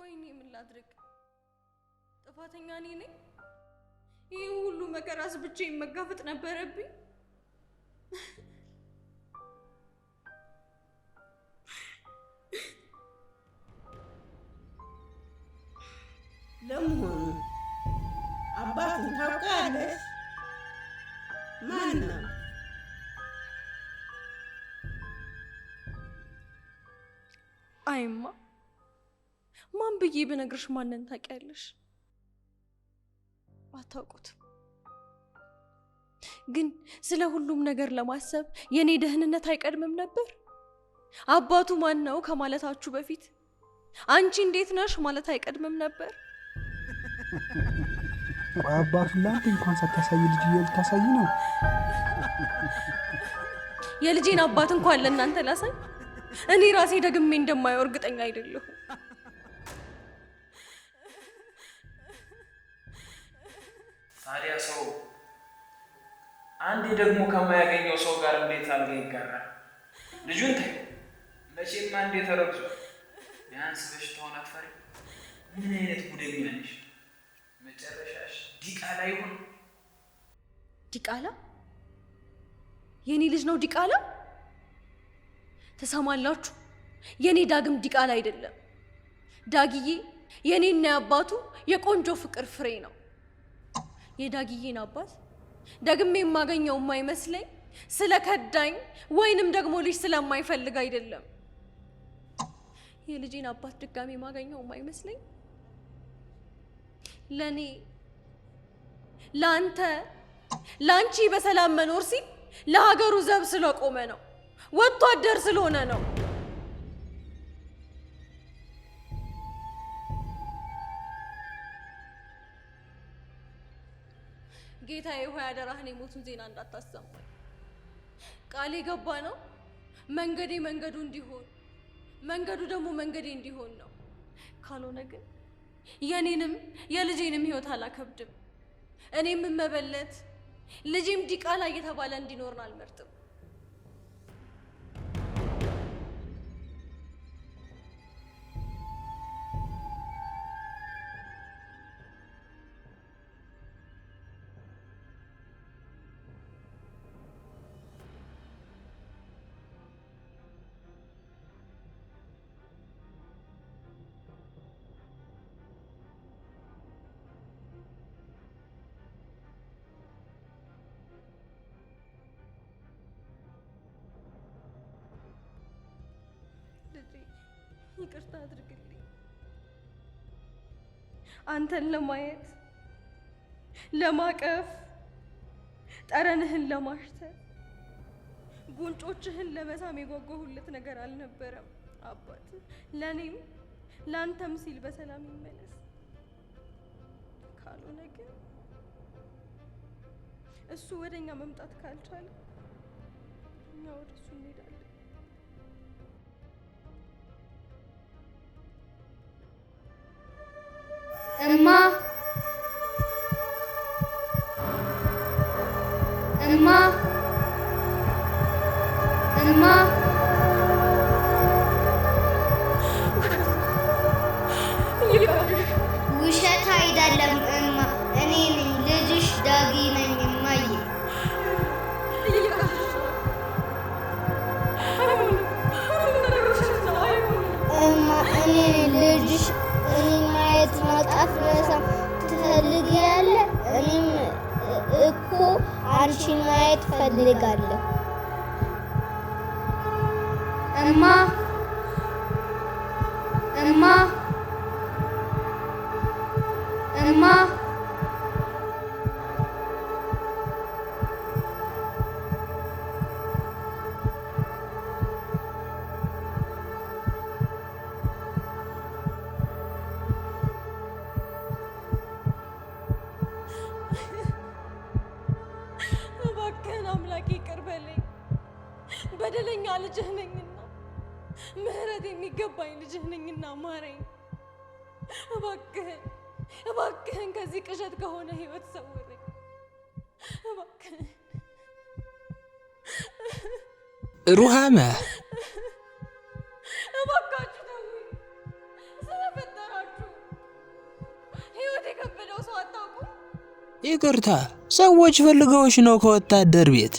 ቆይ እኔ ምን ላድርግ? ጥፋተኛ እኔ ነኝ? ይሄ ሁሉ መከራስ ብቻዬን መጋፈጥ ነበረብኝ? ለመሆኑ አባቱን ታውቃለሽ? ማን ነው? አይማ ማን ብዬ ብነግርሽ ማንን ታውቂያለሽ? አታውቁትም። ግን ስለ ሁሉም ነገር ለማሰብ የኔ ደህንነት አይቀድምም ነበር? አባቱ ማን ነው ከማለታችሁ በፊት አንቺ እንዴት ነሽ ማለት አይቀድምም ነበር? አባቱን ላንተ እንኳን ሳታሳይ ልጅ ልታሳይ ነው? የልጄን አባት እንኳን ለእናንተ ላሳይ? እኔ ራሴ ደግሜ እንደማየው እርግጠኛ አይደለሁም። ታዲያ ሰው አንዴ ደግሞ ከማያገኘው ሰው ጋር እንዴት አልጋ ይጋራል? ልጁን ተይ፣ መቼም አንዴ ተረግዟል። ቢያንስ በሽታውን አትፈሪ? ምን አይነት ጉደኛ ነሽ? መጨረሻሽ ዲቃላ ይሁን። ዲቃላ? የኔ ልጅ ነው ዲቃላ? ተሰማላችሁ? የኔ ዳግም ዲቃላ አይደለም። ዳግዬ የኔና የአባቱ የቆንጆ ፍቅር ፍሬ ነው። የዳግዬን አባት ደግሜ የማገኘው የማይመስለኝ ስለከዳኝ ወይንም ደግሞ ልጅ ስለማይፈልግ አይደለም። የልጄን አባት ድጋሜ የማገኘው የማይመስለኝ ለኔ ላንተ ላንቺ በሰላም መኖር ሲል ለሀገሩ ዘብ ስለቆመ ነው፣ ወጥቶ አደር ስለሆነ ነው። ጌታዬ ሆይ አደራህን የሞቱን ዜና እንዳታሰማኝ። ቃል የገባ ነው መንገዴ መንገዱ እንዲሆን መንገዱ ደግሞ መንገዴ እንዲሆን ነው። ካልሆነ ግን የኔንም የልጄንም ህይወት አላከብድም። እኔም መበለት ልጄም ዲቃላ እየተባለ እንዲኖርን አልመርጥም። ይቅርታ አድርግልኝ። አንተን ለማየት ለማቀፍ ጠረንህን ለማሽተት ጉንጮችህን ለመሳም የጓጓሁለት ነገር አልነበረም። አባት ለኔም ላንተም ሲል በሰላም ይመለስ። ካልሆነ ግን እሱ ወደኛ መምጣት ካልቻለ እኛ ወደሱ እንሄዳለን። እማ እማ እማ ውሸት አይደለም እማ፣ እኔ ነኝ ልጅሽ ዳጊ ነኝ እማዬ። እማ እኔ ልጅሽ እኔን ማየት ማጣት መሳም ትፈልጊያለሽ? እኔም እኮ አንቺን ማየት ፈልጋለሁ እማ እማ እማ በደለኛ ልጅህ ነኝና ምህረት የሚገባኝ ልጅህ ነኝና ማረኝ። እባክህን ከዚህ ቅዠት ከሆነ ህይወት ሰውረኝ። እባክህን ሩሃማ እባካችሁ ተውኝ። ስለፈጠራችሁ ይቅርታ፣ ሰዎች ፈልገውሽ ነው ከወታደር ቤት።